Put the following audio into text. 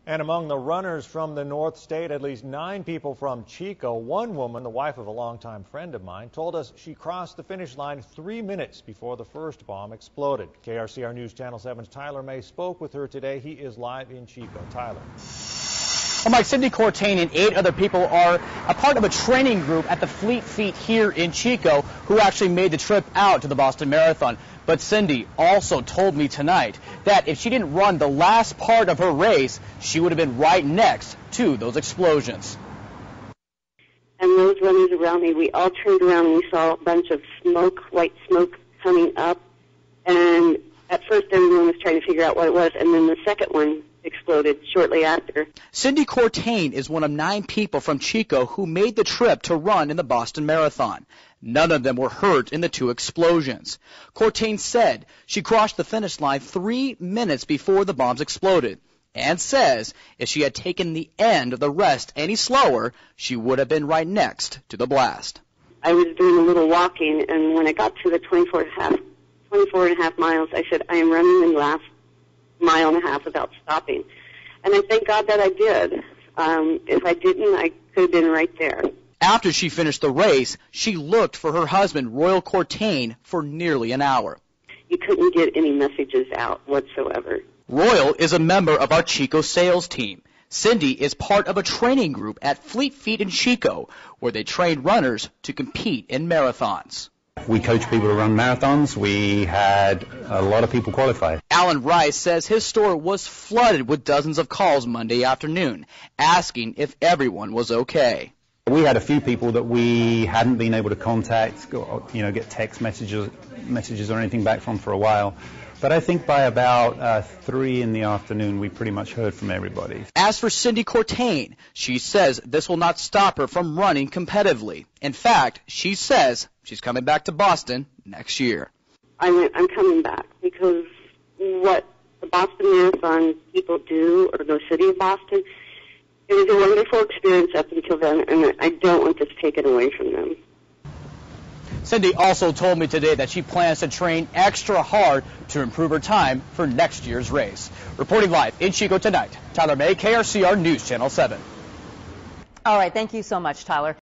And among the runners from the North State, at least 9 people from Chico. One woman, the wife of a longtime friend of mine, told us she crossed the finish line 3 minutes before the first bomb exploded. KRCR News Channel 7's Tyler May spoke with her today. He is live in Chico. Tyler. Well, Mike, Cindy Cortain and 8 other people are a part of a training group at the Fleet Feet here in Chico who actually made the trip out to the Boston Marathon. But Cindy also told me tonight that if she didn't run the last part of her race, she would have been right next to those explosions. And those runners around me, we all turned around and we saw a bunch of smoke, white smoke coming up. And at first everyone was trying to figure out what it was, and then the second one exploded shortly after. Cindy Cortain is one of 9 people from Chico who made the trip to run in the Boston Marathon. None of them were hurt in the 2 explosions. Cortain said she crossed the finish line 3 minutes before the bombs exploded, and says if she had taken the end of the rest any slower, she would have been right next to the blast. I was doing a little walking, and when I got to the 24 and a half miles, I said, I am running the last mile and a half without stopping. And I thank God that I did. If I didn't, I could have been right there. After she finished the race, she looked for her husband, Royal Cortain, for nearly an hour. You couldn't get any messages out whatsoever. Royal is a member of our Chico sales team. Cindy is part of a training group at Fleet Feet in Chico, where they train runners to compete in marathons. We coach people to run marathons. We had a lot of people qualify. Alan Rice says his store was flooded with dozens of calls Monday afternoon, asking if everyone was okay. We had a few people that we hadn't been able to contact, get text messages or anything back from for a while. But I think by about 3 in the afternoon, we pretty much heard from everybody. As for Cindy Cortain, she says this will not stop her from running competitively. In fact, she says she's coming back to Boston next year. I'm coming back because what the Boston Marathon people do, or the city of Boston, it was a wonderful experience up until then, and I don't want this taken away from them. Cindy also told me today that she plans to train extra hard to improve her time for next year's race. Reporting live in Chico tonight, Tyler May, KRCR News Channel 7. All right, thank you so much, Tyler.